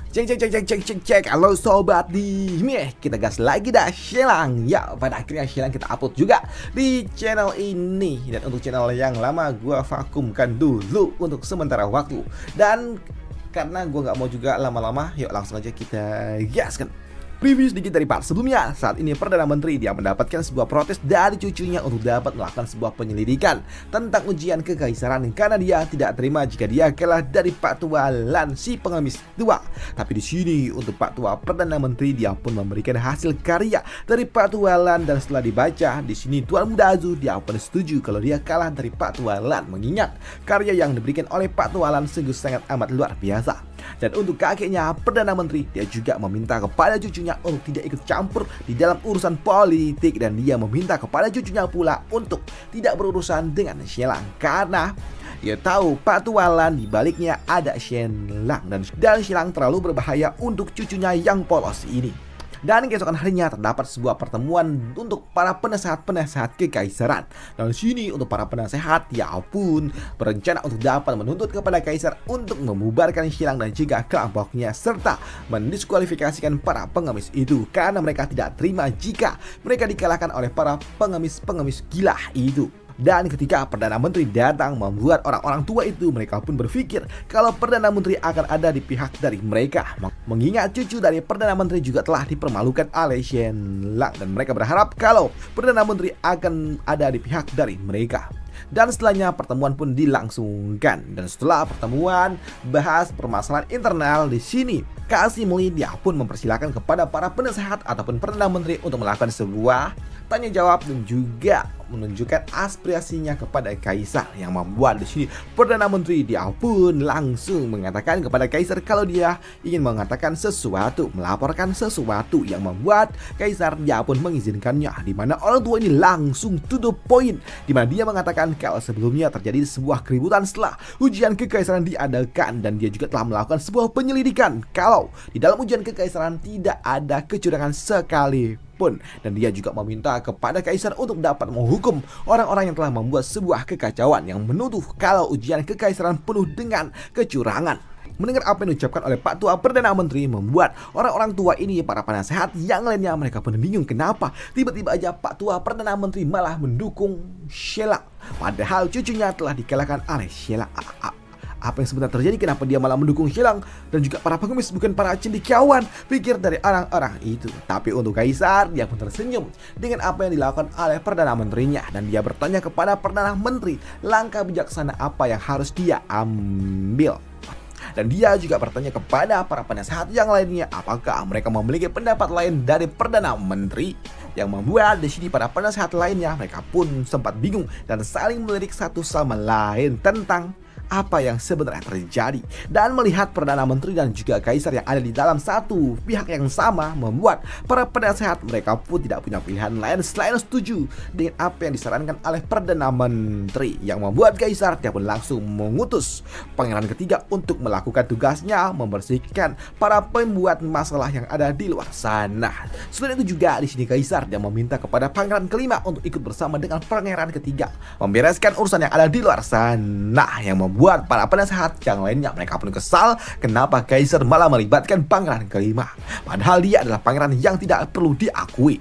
Cek. Halo sobat di Mie, kita gas lagi dah Shelang. Ya, pada akhirnya Shelang kita upload juga di channel ini. Dan untuk channel yang lama gua vakumkan dulu untuk sementara waktu. Dan karena gua nggak mau juga lama-lama, yuk langsung aja kita gaskan. Preview sedikit dari part sebelumnya. Saat ini Perdana Menteri dia mendapatkan sebuah protes dari cucunya untuk dapat melakukan sebuah penyelidikan tentang ujian kekaisaran karena dia tidak terima jika dia kalah dari Pak Tua Lan si pengemis tua. Tapi di sini untuk Pak Tua Perdana Menteri dia pun memberikan hasil karya dari Pak Tua Lan, dan setelah dibaca di sini Tuan Muda Azu dia pun setuju kalau dia kalah dari Pak Tua Lan, mengingat karya yang diberikan oleh Pak Tua Lan sungguh sangat amat luar biasa. Dan untuk kakeknya Perdana Menteri dia juga meminta kepada cucunya untuk tidak ikut campur di dalam urusan politik, dan dia meminta kepada cucunya pula untuk tidak berurusan dengan Shelang karena dia tahu Pak Tua Lan di baliknya ada Shelang, dan Shelang terlalu berbahaya untuk cucunya yang polos ini. Dan keesokan harinya terdapat sebuah pertemuan untuk para penasehat-penasehat kekaisaran. Dan sini untuk para penasehat ya pun berencana untuk dapat menuntut kepada kaisar untuk membubarkan Shelang dan juga kelompoknya, serta mendiskualifikasikan para pengemis itu karena mereka tidak terima jika mereka dikalahkan oleh para pengemis-pengemis gila itu. Dan ketika Perdana Menteri datang membuat orang-orang tua itu, mereka pun berpikir kalau Perdana Menteri akan ada di pihak dari mereka, mengingat cucu dari Perdana Menteri juga telah dipermalukan oleh Shelang, dan mereka berharap kalau Perdana Menteri akan ada di pihak dari mereka. Dan setelahnya pertemuan pun dilangsungkan, dan setelah pertemuan bahas permasalahan internal di sini, Qasim Lee dia pun mempersilahkan kepada para penasehat ataupun Perdana Menteri untuk melakukan sebuah tanya jawab dan juga menunjukkan aspirasinya kepada kaisar, yang membuat di sini Perdana Menteri dia pun langsung mengatakan kepada kaisar kalau dia ingin mengatakan sesuatu, melaporkan sesuatu, yang membuat kaisar dia pun mengizinkannya, di mana orang tua ini langsung to the point, di mana dia mengatakan kalau sebelumnya terjadi sebuah keributan setelah ujian kekaisaran diadakan, dan dia juga telah melakukan sebuah penyelidikan kalau di dalam ujian kekaisaran tidak ada kecurangan sekalipun, dan dia juga meminta kepada kaisar untuk dapat menghukum orang-orang yang telah membuat sebuah kekacauan yang menuduh kalau ujian kekaisaran penuh dengan kecurangan. Mendengar apa yang diucapkan oleh Pak Tua Perdana Menteri membuat orang-orang tua ini, para penasehat yang lainnya, mereka pun bingung kenapa tiba-tiba aja Pak Tua Perdana Menteri malah mendukung Shelang, padahal cucunya telah dikalahkan oleh Shelang. Apa yang sebenarnya terjadi? Kenapa dia malah mendukung Shelang dan juga para pengemis, bukan para cendekiawan? Pikir dari orang-orang itu. Tapi untuk kaisar dia pun tersenyum dengan apa yang dilakukan oleh Perdana Menterinya, dan dia bertanya kepada Perdana Menteri langkah bijaksana apa yang harus dia ambil. Dan dia juga bertanya kepada para penasehat yang lainnya apakah mereka memiliki pendapat lain dari Perdana Menteri, yang membuat di sini para penasehat lainnya mereka pun sempat bingung dan saling melirik satu sama lain tentang apa yang sebenarnya terjadi. Dan melihat Perdana Menteri dan juga kaisar yang ada di dalam satu pihak yang sama, membuat para penasehat mereka pun tidak punya pilihan lain selain setuju dengan apa yang disarankan oleh Perdana Menteri, yang membuat kaisar dia pun langsung mengutus pangeran ketiga untuk melakukan tugasnya membersihkan para pembuat masalah yang ada di luar sana. Selain itu juga di sini kaisar dia meminta kepada pangeran kelima untuk ikut bersama dengan pangeran ketiga membereskan urusan yang ada di luar sana, yang buat para penasehat yang lainnya mereka pun kesal kenapa kaisar malah melibatkan pangeran kelima, padahal dia adalah pangeran yang tidak perlu diakui.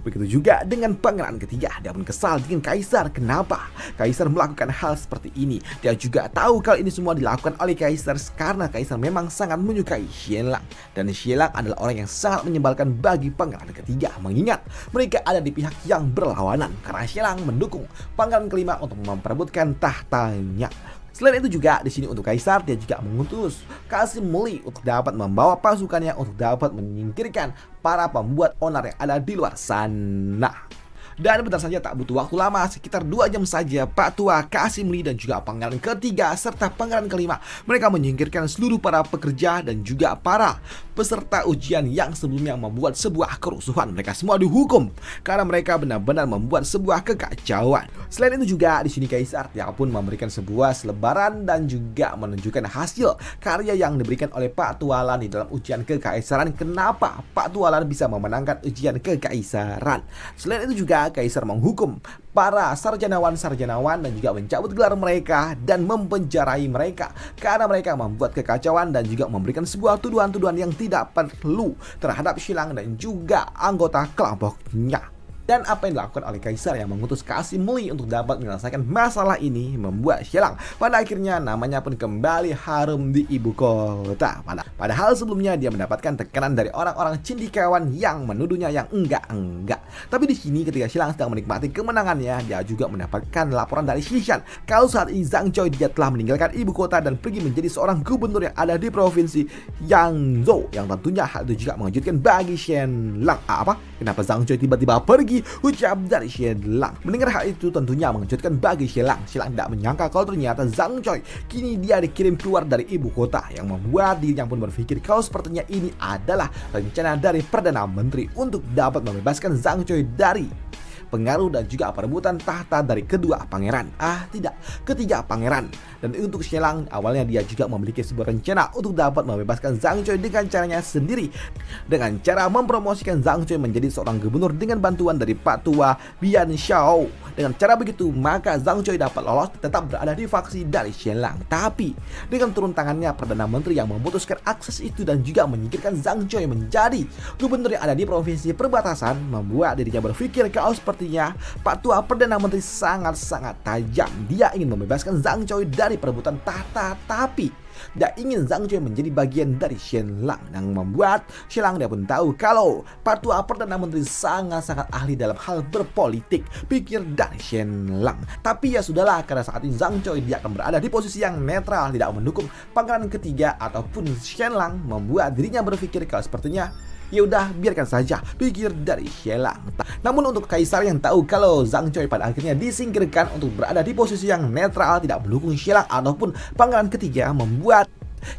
Begitu juga dengan pangeran ketiga, dia pun kesal dengan kaisar kenapa kaisar melakukan hal seperti ini. Dia juga tahu kalau ini semua dilakukan oleh kaisar karena kaisar memang sangat menyukai Shelang, dan Shelang adalah orang yang sangat menyebalkan bagi pangeran ketiga, mengingat mereka ada di pihak yang berlawanan karena Shelang mendukung pangeran kelima untuk memperebutkan tahtanya. Selain itu juga di sini untuk kaisar dia juga mengutus Qasim Lee untuk dapat membawa pasukannya untuk dapat menyingkirkan para pembuat onar yang ada di luar sana. Dan bentar saja, tak butuh waktu lama, sekitar 2 jam saja Pak Tua Qasim Lee dan juga pangeran ketiga serta pangeran kelima mereka menyingkirkan seluruh para pekerja dan juga para peserta ujian yang sebelumnya membuat sebuah kerusuhan. Mereka semua dihukum karena mereka benar-benar membuat sebuah kekacauan. Selain itu juga di sini kaisar dia pun memberikan sebuah selebaran dan juga menunjukkan hasil karya yang diberikan oleh Pak Tua Lan di dalam ujian kekaisaran. Kenapa Pak Tua Lan bisa memenangkan ujian kekaisaran? Selain itu juga kaisar menghukum para sarjanawan-sarjanawan dan juga mencabut gelar mereka dan mempenjarahi mereka karena mereka membuat kekacauan dan juga memberikan sebuah tuduhan-tuduhan yang tidak perlu terhadap Xilang dan juga anggota kelompoknya. Dan apa yang dilakukan oleh Kaisar yang mengutus Qasim Li untuk dapat menyelesaikan masalah ini membuat Xilang pada akhirnya namanya pun kembali harum di ibu kota. Padahal sebelumnya dia mendapatkan tekanan dari orang-orang cindikawan yang menuduhnya yang enggak. Tapi di sini ketika Xilang sedang menikmati kemenangannya, dia juga mendapatkan laporan dari Xishan kalau saat ini Zhang Choi dia telah meninggalkan ibu kota dan pergi menjadi seorang gubernur yang ada di provinsi Yangzhou. Yang tentunya hal itu juga mengejutkan bagi Xianlang. Apa? Kenapa Zhang Choi tiba-tiba pergi? Ucap dari Xianlang. Mendengar hal itu tentunya mengejutkan bagi Xianlang. Xianlang tidak menyangka kalau ternyata Zhang Choi kini dia dikirim keluar dari ibu kota, yang membuat dirinya pun berpikir kalau sepertinya ini adalah rencana dari Perdana Menteri untuk dapat membebaskan Zhang Choi dari pengaruh dan juga perebutan tahta dari kedua pangeran. Tidak, ketiga pangeran. Dan untuk Xianlang, awalnya dia juga memiliki sebuah rencana untuk dapat membebaskan Zhang Choi dengan caranya sendiri, dengan cara mempromosikan Zhang Choi menjadi seorang gubernur dengan bantuan dari Pak Tua Bian Shao. Dengan cara begitu, maka Zhang Choi dapat lolos tetap berada di faksi dari Xianlang. Tapi dengan turun tangannya Perdana Menteri yang memutuskan akses itu dan juga menyingkirkan Zhang Choi menjadi gubernur yang ada di provinsi perbatasan, membuat dirinya berpikir kalau sepertinya Pak Tua Perdana Menteri sangat-sangat tajam. Dia ingin membebaskan Zhang Choi dari perebutan tahta, tapi dia ingin Zhang Choi menjadi bagian dari Xianlang, yang membuat Xianlang dia pun tahu kalau Pak Tua Perdana Menteri sangat-sangat ahli dalam hal berpolitik, pikir dari Xianlang. Tapi ya sudahlah, karena saat ini Zhang Choi dia akan berada di posisi yang netral, tidak mendukung pangeran ketiga ataupun Xianlang, membuat dirinya berpikir kalau sepertinya ya udah biarkan saja, pikir dari Xianlang. Namun untuk Kaisar yang tahu kalau Zhang Choi pada akhirnya disingkirkan untuk berada di posisi yang netral, tidak mendukung Xianlang ataupun pangeran ketiga, membuat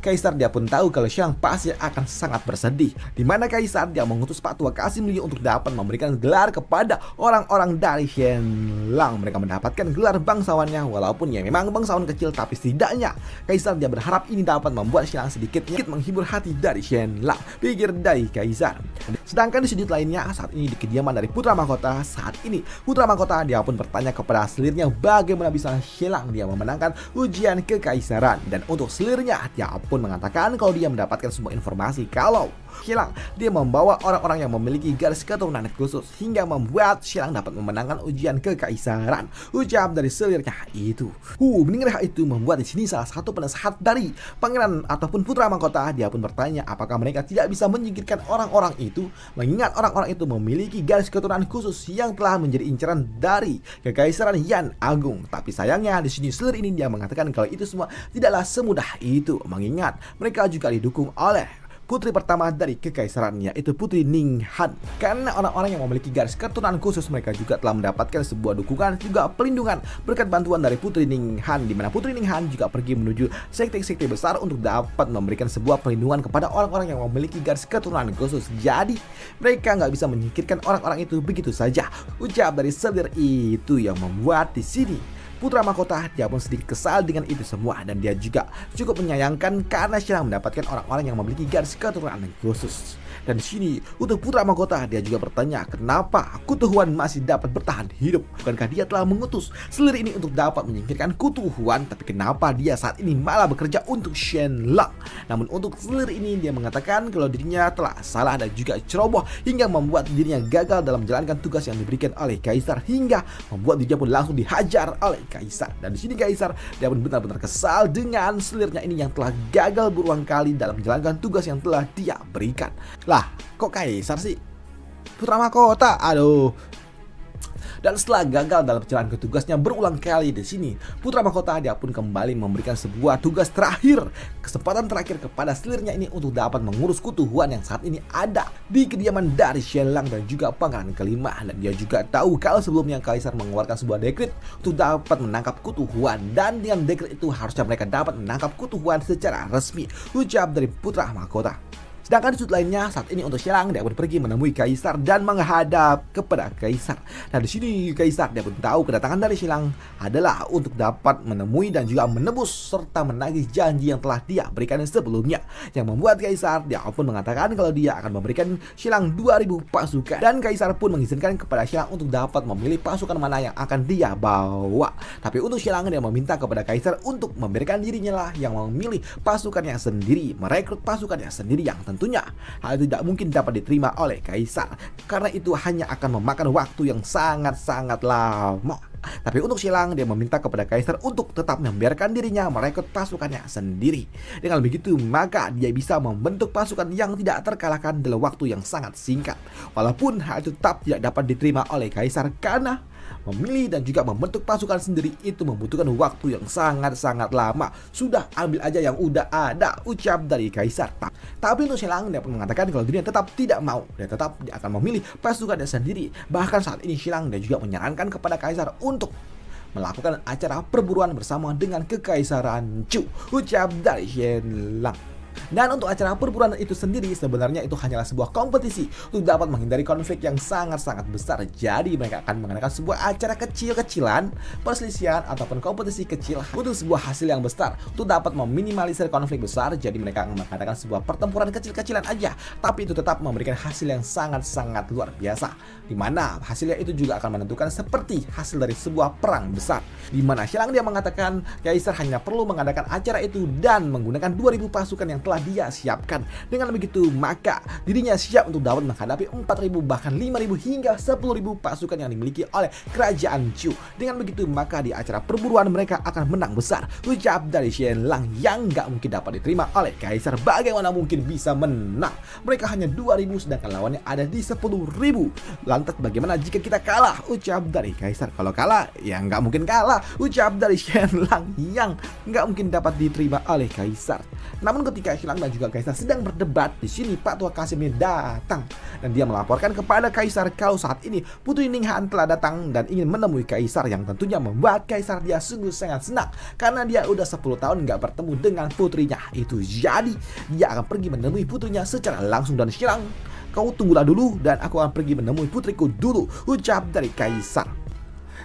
Kaisar dia pun tahu kalau Xianlang pasti akan sangat bersedih. Dimana Kaisar dia mengutus Pak Tua Qasim Li untuk dapat memberikan gelar kepada orang-orang dari Xianlang. Mereka mendapatkan gelar bangsawannya, walaupun ya memang bangsawan kecil, tapi setidaknya Kaisar dia berharap ini dapat membuat Xianlang sedikit menghibur hati dari Xianlang, pikir dari Kaisar. Sedangkan di sudut lainnya, saat ini di kediaman dari Putra Mahkota, saat ini Putra Mahkota dia pun bertanya kepada selirnya bagaimana bisa Xianlang dia memenangkan ujian kekaisaran. Dan untuk selirnya dia pun mengatakan kalau dia mendapatkan semua informasi kalau Xianlang dia membawa orang-orang yang memiliki garis keturunan khusus hingga membuat Xianlang dapat memenangkan ujian kekaisaran. Ucap dari selirnya itu. Mendengar hal itu membuat di sini salah satu penasehat dari pangeran ataupun Putra Mahkota dia pun bertanya apakah mereka tidak bisa menyingkirkan orang-orang itu, mengingat orang-orang itu memiliki garis keturunan khusus yang telah menjadi incaran dari kekaisaran Yan Agung. Tapi sayangnya di sini selir ini dia mengatakan kalau itu semua tidaklah semudah itu, mengingat mereka juga didukung oleh putri pertama dari kekaisaran, yaitu Putri Ning Han. Karena orang-orang yang memiliki garis keturunan khusus, mereka juga telah mendapatkan sebuah dukungan juga pelindungan berkat bantuan dari Putri Ning Han, di mana Putri Ning Han juga pergi menuju sekte-sekte besar untuk dapat memberikan sebuah pelindungan kepada orang-orang yang memiliki garis keturunan khusus. Jadi mereka nggak bisa menyingkirkan orang-orang itu begitu saja. Ucap dari selir itu yang membuat di sini Putra Mahkota dia pun sedikit kesal dengan itu semua, dan dia juga cukup menyayangkan karena Xianlang mendapatkan orang-orang yang memiliki garis keturunan khusus. Dan di sini untuk Putra Mahkota dia juga bertanya kenapa Kutu Huan masih dapat bertahan hidup. Bukankah dia telah mengutus selir ini untuk dapat menyingkirkan Kutu Huan, tapi kenapa dia saat ini malah bekerja untuk Xianlang? Namun untuk selir ini dia mengatakan kalau dirinya telah salah dan juga ceroboh hingga membuat dirinya gagal dalam menjalankan tugas yang diberikan oleh Kaisar, hingga membuat dirinya pun langsung dihajar oleh Kaisar. Dan di sini Kaisar dia pun benar-benar kesal dengan selirnya ini yang telah gagal berulang kali dalam menjalankan tugas yang telah dia berikan. Lah, kok Kaisar sih? Putra Mahkota, aduh. Dan setelah gagal dalam menjalankan tugasnya berulang kali di sini, Putra Mahkota dia pun kembali memberikan sebuah tugas terakhir, kesempatan terakhir kepada selirnya ini untuk dapat mengurus Kutu Huan yang saat ini ada di kediaman dari Xianlang dan juga pangeran kelima. Dan dia juga tahu kalau sebelumnya Kaisar mengeluarkan sebuah dekret untuk dapat menangkap Kutu Huan, dan dengan dekret itu harusnya mereka dapat menangkap Kutu Huan secara resmi. Ucap dari Putra Mahkota. Sedangkan di sudut lainnya, saat ini untuk Xialang, dia pun pergi menemui Kaisar dan menghadap kepada Kaisar. Nah di sini Kaisar dia pun tahu kedatangan dari Xialang adalah untuk dapat menemui dan juga menebus serta menagih janji yang telah dia berikan sebelumnya. Yang membuat Kaisar dia pun mengatakan kalau dia akan memberikan Xialang 2000 pasukan. Dan Kaisar pun mengizinkan kepada Xialang untuk dapat memilih pasukan mana yang akan dia bawa. Tapi untuk Xialang dia meminta kepada Kaisar untuk memberikan dirinya lah yang memilih pasukannya sendiri, merekrut pasukannya sendiri yang tentunya hal itu tidak mungkin dapat diterima oleh Kaisar karena itu hanya akan memakan waktu yang sangat-sangat lama. Tapi untuk Xialang dia meminta kepada Kaisar untuk tetap membiarkan dirinya merekrut pasukannya sendiri. Dengan begitu maka dia bisa membentuk pasukan yang tidak terkalahkan dalam waktu yang sangat singkat. Walaupun hal itu tetap tidak dapat diterima oleh Kaisar karena memilih dan juga membentuk pasukan sendiri itu membutuhkan waktu yang sangat-sangat lama. Sudah ambil aja yang udah ada, ucap dari Kaisar. Tapi untuk Xialang dia pun mengatakan kalau dirinya tetap tidak mau, dia tetap dia akan memilih pasukannya sendiri. Bahkan saat ini Xialang dia juga menyarankan kepada Kaisar untuk melakukan acara perburuan bersama dengan Kekaisaran Chu, ucap dari Xialang. Dan untuk acara perburuan itu sendiri sebenarnya itu hanyalah sebuah kompetisi untuk dapat menghindari konflik yang sangat-sangat besar. Jadi mereka akan mengadakan sebuah acara kecil-kecilan, perselisihan ataupun kompetisi kecil untuk sebuah hasil yang besar untuk dapat meminimalisir konflik besar. Jadi mereka akan mengadakan sebuah pertempuran kecil-kecilan aja, tapi itu tetap memberikan hasil yang sangat-sangat luar biasa, dimana hasilnya itu juga akan menentukan seperti hasil dari sebuah perang besar. Dimana Xialang dia mengatakan Kaisar hanya perlu mengadakan acara itu dan menggunakan 2000 pasukan yang telah dia siapkan. Dengan begitu maka dirinya siap untuk dapat menghadapi 4000 bahkan 5000 hingga 10.000 pasukan yang dimiliki oleh kerajaan Chu. Dengan begitu maka di acara perburuan mereka akan menang besar, ucap dari Xialang yang gak mungkin dapat diterima oleh Kaisar. Bagaimana mungkin bisa menang? Mereka hanya 2000 sedangkan lawannya ada di 10.000. Lantas bagaimana jika kita kalah? Ucap dari Kaisar. Kalau kalah ya nggak mungkin kalah, ucap dari Xialang yang nggak mungkin dapat diterima oleh Kaisar. Namun ketika Xialang dan juga Kaisar sedang berdebat, di sini Pak Tua Kasim datang dan dia melaporkan kepada Kaisar kalau saat ini Putri Ninghan telah datang dan ingin menemui Kaisar, yang tentunya membuat Kaisar dia sungguh sangat senang karena dia udah 10 tahun nggak bertemu dengan putrinya itu. Jadi dia akan pergi menemui putrinya secara langsung. Dan Xialang, kau tunggulah dulu dan aku akan pergi menemui putriku dulu, ucap dari Kaisar.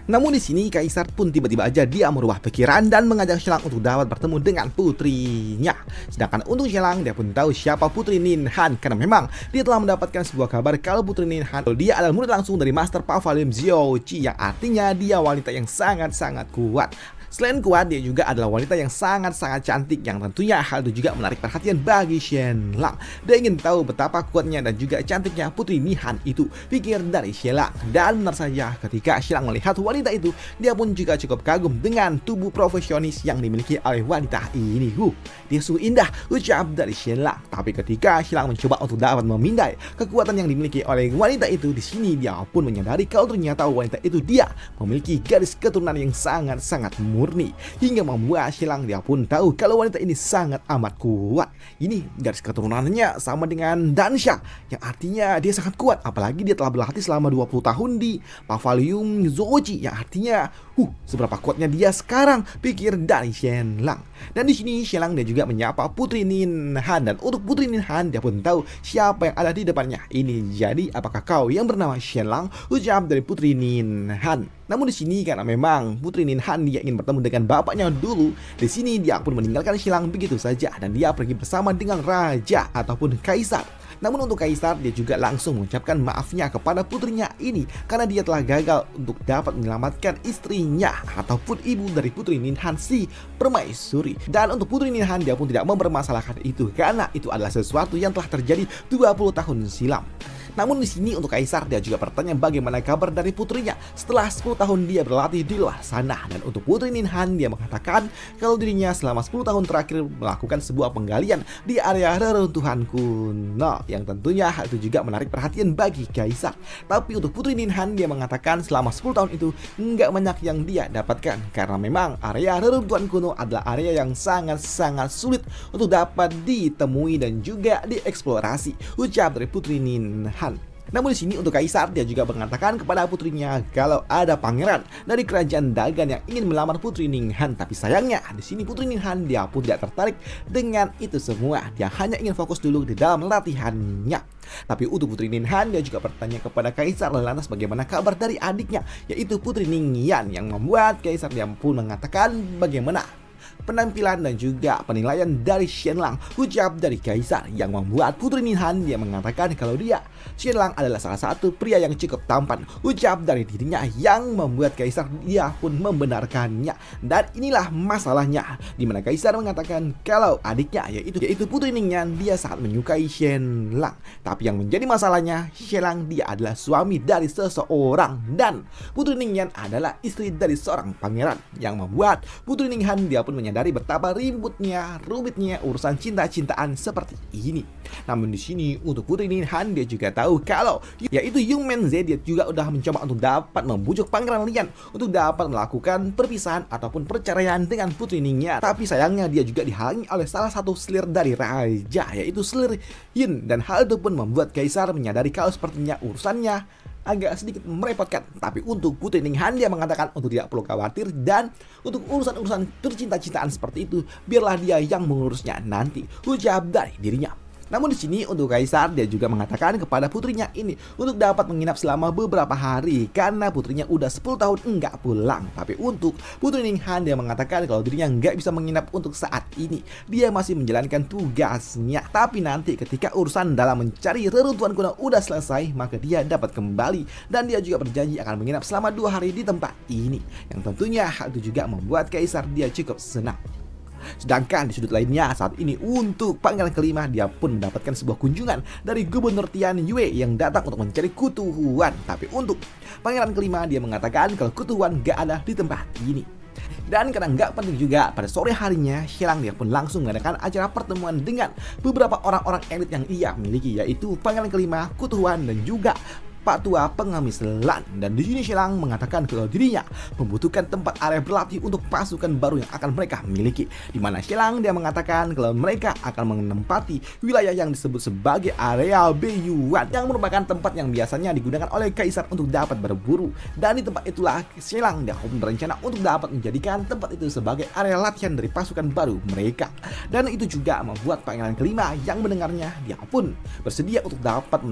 Namun di sini Kaisar pun tiba-tiba aja dia merubah pikiran dan mengajak Xialang untuk dapat bertemu dengan putrinya. Sedangkan untuk Xialang dia pun tahu siapa Putri Ninghan karena memang dia telah mendapatkan sebuah kabar kalau Putri Ninghan dia adalah murid langsung dari Master Pavilion Zhouqi, yang artinya dia wanita yang sangat-sangat kuat. Selain kuat, dia juga adalah wanita yang sangat-sangat cantik, yang tentunya hal itu juga menarik perhatian bagi Xialang. Dia ingin tahu betapa kuatnya dan juga cantiknya Putri Ninghan itu, pikir dari Xialang. Dan benar saja ketika Xialang melihat wanita itu, dia pun juga cukup kagum dengan tubuh profesionis yang dimiliki oleh wanita ini. Dia sungguh indah, ucap dari Xialang. Tapi ketika Xialang mencoba untuk dapat memindai kekuatan yang dimiliki oleh wanita itu, di sini dia pun menyadari kalau ternyata wanita itu dia memiliki garis keturunan yang sangat-sangat murni, hingga membuat Xialang dia pun tahu kalau wanita ini sangat amat kuat. Ini garis keturunannya sama dengan Dansha, yang artinya dia sangat kuat, apalagi dia telah berlatih selama 20 tahun di Pavilion Zhouqi, yang artinya seberapa kuatnya dia sekarang, pikir dari Xialang. Dan di sini Xialang dia juga menyapa Putri Ninghan, dan untuk Putri Ninghan dia pun tahu siapa yang ada di depannya ini. Jadi apakah kau yang bernama Xialang, ucap dari Putri Ninghan. Namun di sini karena memang Putri Ninghan dia ingin bertemu dengan bapaknya dulu, di sini dia pun meninggalkan Xialang begitu saja dan dia pergi bersama dengan raja ataupun kaisar. Namun untuk Kaisar dia juga langsung mengucapkan maafnya kepada putrinya ini karena dia telah gagal untuk dapat menyelamatkan istrinya ataupun ibu dari Putri Ninghan, si permaisuri. Dan untuk Putri Ninghan dia pun tidak mempermasalahkan itu karena itu adalah sesuatu yang telah terjadi 20 tahun silam. Namun di sini untuk Kaisar dia juga bertanya bagaimana kabar dari putrinya setelah 10 tahun dia berlatih di luar sana. Dan untuk Putri Ninghan dia mengatakan kalau dirinya selama 10 tahun terakhir melakukan sebuah penggalian di area reruntuhan kuno, yang tentunya hal itu juga menarik perhatian bagi Kaisar. Tapi untuk Putri Ninghan dia mengatakan selama 10 tahun itu nggak banyak yang dia dapatkan karena memang area reruntuhan kuno adalah area yang sangat-sangat sulit untuk dapat ditemui dan juga dieksplorasi, ucap dari Putri Ninghan. Namun di sini untuk Kaisar dia juga mengatakan kepada putrinya kalau ada pangeran dari kerajaan Dagan yang ingin melamar Putri Ninghan. Tapi sayangnya di sini Putri Ninghan dia pun tidak tertarik dengan itu semua. Dia hanya ingin fokus dulu di dalam latihannya. Tapi untuk Putri Ninghan dia juga bertanya kepada Kaisar lantas bagaimana kabar dari adiknya yaitu Putri Ningyan, yang membuat Kaisar dia pun mengatakan bagaimana penampilan dan juga penilaian dari Shenlang. Ucap dari Kaisar yang membuat Putri Ninghan dia mengatakan kalau Shenlang adalah salah satu pria yang cukup tampan. Ucap dari dirinya yang membuat Kaisar dia pun membenarkannya. Dan inilah masalahnya, di mana Kaisar mengatakan kalau adiknya yaitu Putri Ningyan dia sangat menyukai Shenlang. Tapi yang menjadi masalahnya, Shenlang dia adalah suami dari seseorang dan Putri Ningyan adalah istri dari seorang pangeran, yang membuat Putri Ninghan dia pun menyadari betapa rumitnya urusan cinta-cintaan seperti ini. Namun di sini untuk Putri Ninghan dia juga tahu kalau yaitu Yung Menze dia juga udah mencoba untuk dapat membujuk Pangeran Lian untuk dapat melakukan perpisahan ataupun perceraian dengan Putri Ningyan. Tapi sayangnya dia juga dihalangi oleh salah satu selir dari raja yaitu selir Yin, dan hal itu pun membuat Kaisar menyadari kalau sepertinya urusannya agak sedikit merepotkan. Tapi untuk Putri Ninghan dia mengatakan untuk tidak perlu khawatir, dan untuk urusan-urusan percinta-cintaan seperti itu biarlah dia yang mengurusnya nanti, ucap dari dirinya. Namun di sini untuk Kaisar dia juga mengatakan kepada putrinya ini untuk dapat menginap selama beberapa hari karena putrinya udah 10 tahun enggak pulang. Tapi untuk Putri Ninghan dia mengatakan kalau dirinya enggak bisa menginap untuk saat ini. Dia masih menjalankan tugasnya. Tapi nanti ketika urusan dalam mencari reruntuhan kuno udah selesai, maka dia dapat kembali, dan dia juga berjanji akan menginap selama 2 hari di tempat ini. Yang tentunya hal itu juga membuat Kaisar dia cukup senang. Sedangkan di sudut lainnya saat ini untuk Pangeran kelima dia pun mendapatkan sebuah kunjungan dari Gubernur Tian Yue yang datang untuk mencari Kutu Huan. Tapi untuk Pangeran kelima dia mengatakan kalau Kutu Huan gak ada di tempat ini. Dan karena nggak penting juga, pada sore harinya Shenlang dia pun langsung mengadakan acara pertemuan dengan beberapa orang-orang elit yang ia miliki, yaitu Pangeran kelima, Kutu Huan, dan juga Pak Tua Pengemis Lan. Dan di sini Shenlang mengatakan kalau dirinya membutuhkan tempat area berlatih untuk pasukan baru yang akan mereka miliki. Di mana Shenlang dia mengatakan kalau mereka akan menempati wilayah yang disebut sebagai area Beiyuan, yang merupakan tempat yang biasanya digunakan oleh Kaisar untuk dapat berburu. Dan di tempat itulah Shenlang dia pun berencana untuk dapat menjadikan tempat itu sebagai area latihan dari pasukan baru mereka. Dan itu juga membuat Pangeran kelima yang mendengarnya dia pun bersedia untuk dapat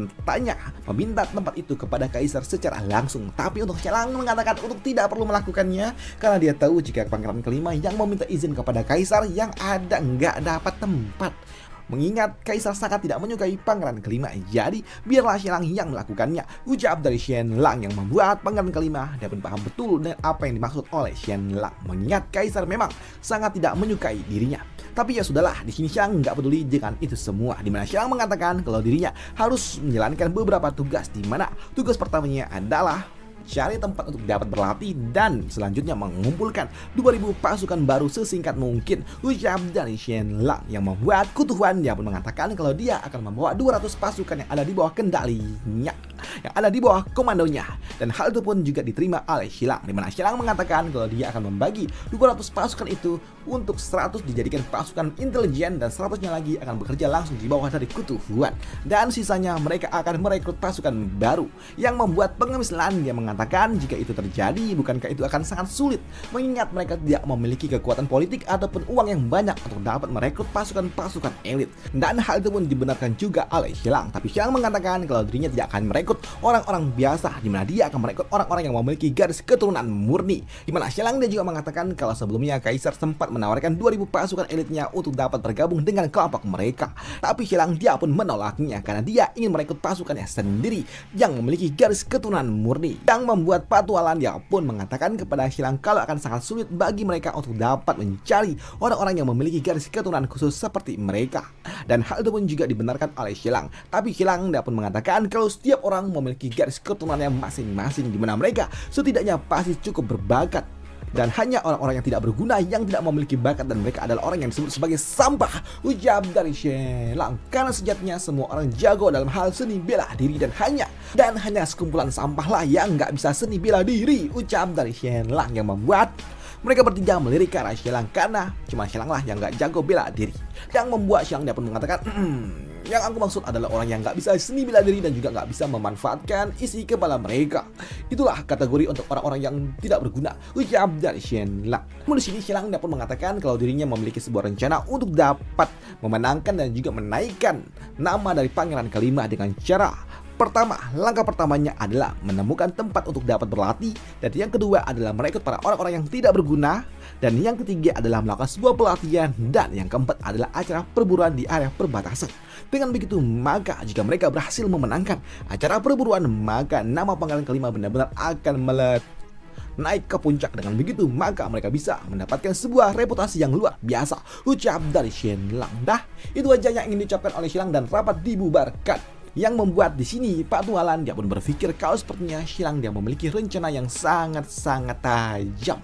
meminta tempat itu kepada Kaisar secara langsung. Tapi untuk Shenlang mengatakan untuk tidak perlu melakukannya karena dia tahu jika Pangeran kelima yang meminta izin kepada Kaisar yang ada nggak dapat tempat. Mengingat Kaisar sangat tidak menyukai Pangeran kelima, jadi biarlah Shenlang yang melakukannya, ucap dari Shenlang yang membuat Pangeran kelima dapat paham betul dengan apa yang dimaksud oleh Shenlang. Mengingat Kaisar memang sangat tidak menyukai dirinya. Tapi ya sudahlah, di sini Shenlang nggak peduli dengan itu semua. Di mana Shenlang mengatakan kalau dirinya harus menjalankan beberapa tugas, di mana tugas pertamanya adalah cari tempat untuk dapat berlatih dan selanjutnya mengumpulkan 2000 pasukan baru sesingkat mungkin, ucap dari Shenlang yang membuat Kutu Huan dia pun mengatakan kalau dia akan membawa 200 pasukan yang ada di bawah kendalinya, yang ada di bawah komandonya. Dan hal itu pun juga diterima oleh Shenlang, di mana Shenlang mengatakan kalau dia akan membagi 200 pasukan itu untuk 100 dijadikan pasukan intelijen dan 100-nya lagi akan bekerja langsung di bawah dari Kutu Huan, dan sisanya mereka akan merekrut pasukan baru, yang membuat Pengemis Lan dia mengatakan jika itu terjadi bukankah itu akan sangat sulit mengingat mereka tidak memiliki kekuatan politik ataupun uang yang banyak untuk dapat merekrut pasukan-pasukan elit. Dan hal itu pun dibenarkan juga oleh Shenlang. Tapi Shenlang mengatakan kalau dirinya tidak akan merekrut orang-orang biasa, di mana dia akan merekrut orang-orang yang memiliki garis keturunan murni. Di mana Shenlang dia juga mengatakan kalau sebelumnya Kaisar sempat menawarkan 2000 pasukan elitnya untuk dapat bergabung dengan kelompok mereka. Tapi Shenlang dia pun menolaknya karena dia ingin merekrut pasukannya sendiri yang memiliki garis keturunan murni, yang membuat Patualan dia pun mengatakan kepada Shenlang kalau akan sangat sulit bagi mereka untuk dapat mencari orang-orang yang memiliki garis keturunan khusus seperti mereka. Dan hal itu pun juga dibenarkan oleh Shenlang. Tapi Shenlang dia pun mengatakan kalau setiap orang memiliki garis keturunannya masing-masing, di mana mereka setidaknya pasti cukup berbakat. Dan hanya orang-orang yang tidak berguna yang tidak memiliki bakat, dan mereka adalah orang yang disebut sebagai sampah, ucap dari Shenlang. Karena sejatinya semua orang jago dalam hal seni bela diri, dan hanya sekumpulan sampah lah yang nggak bisa seni bela diri, ucap dari Shenlang yang membuat mereka bertiga melirik ke arah Shenlang karena cuma Shenlang lah yang nggak jago bela diri. Yang membuat Shenlang dia pun mengatakan Yang aku maksud adalah orang yang nggak bisa seni bela diri dan juga nggak bisa memanfaatkan isi kepala mereka. Itulah kategori untuk orang-orang yang tidak berguna, ucap dari Shenlang. Namun di sini Shenlang pun mengatakan kalau dirinya memiliki sebuah rencana untuk dapat memenangkan dan juga menaikkan nama dari pangeran kelima dengan cara pertama, langkah pertamanya adalah menemukan tempat untuk dapat berlatih, dan yang kedua adalah merekrut para orang-orang yang tidak berguna, dan yang ketiga adalah melakukan sebuah pelatihan, dan yang keempat adalah acara perburuan di area perbatasan. Dengan begitu, maka jika mereka berhasil memenangkan acara perburuan, maka nama pangeran kelima benar-benar akan naik ke puncak. Dengan begitu, maka mereka bisa mendapatkan sebuah reputasi yang luar biasa, ucap dari Shenlang. Dah, itu aja yang ingin diucapkan oleh Shenlang dan rapat dibubarkan. Yang membuat di sini Pak Tualan dia pun berpikir kalau sepertinya Shenlang dia memiliki rencana yang sangat-sangat tajam.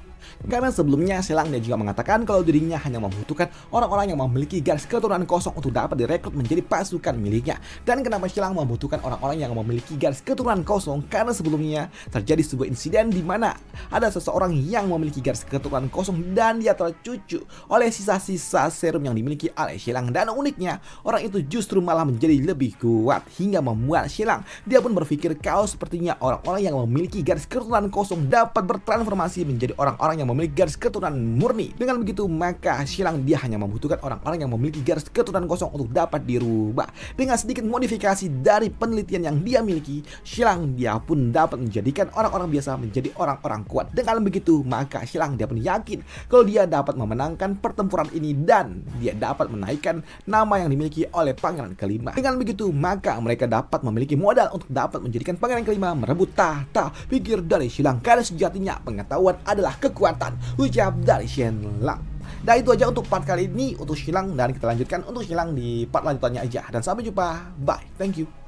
Karena sebelumnya Shenlang dia juga mengatakan kalau dirinya hanya membutuhkan orang-orang yang memiliki garis keturunan kosong untuk dapat direkrut menjadi pasukan miliknya. Dan kenapa Shenlang membutuhkan orang-orang yang memiliki garis keturunan kosong? Karena sebelumnya terjadi sebuah insiden di mana ada seseorang yang memiliki garis keturunan kosong dan dia tercucuk oleh sisa-sisa serum yang dimiliki oleh Shenlang. Dan uniknya orang itu justru malah menjadi lebih kuat hingga membuat Shenlang dia pun berpikir kalau sepertinya orang-orang yang memiliki garis keturunan kosong dapat bertransformasi menjadi orang-orang yang memiliki garis keturunan murni. Dengan begitu, maka Shenlang dia hanya membutuhkan orang-orang yang memiliki garis keturunan kosong untuk dapat dirubah. Dengan sedikit modifikasi dari penelitian yang dia miliki, Shenlang dia pun dapat menjadikan orang-orang biasa menjadi orang-orang kuat. Dengan begitu, maka Shenlang dia pun yakin kalau dia dapat memenangkan pertempuran ini dan dia dapat menaikkan nama yang dimiliki oleh pangeran kelima. Dengan begitu, maka mereka dapat memiliki modal untuk dapat menjadikan pangeran kelima merebut tahta. Pikir dari Shenlang, karena sejatinya pengetahuan adalah kekuatan, ucap dari Shenlang. Dan itu aja untuk part kali ini untuk Shenlang, dan kita lanjutkan untuk Shenlang di part lanjutannya aja. Dan sampai jumpa, bye, thank you.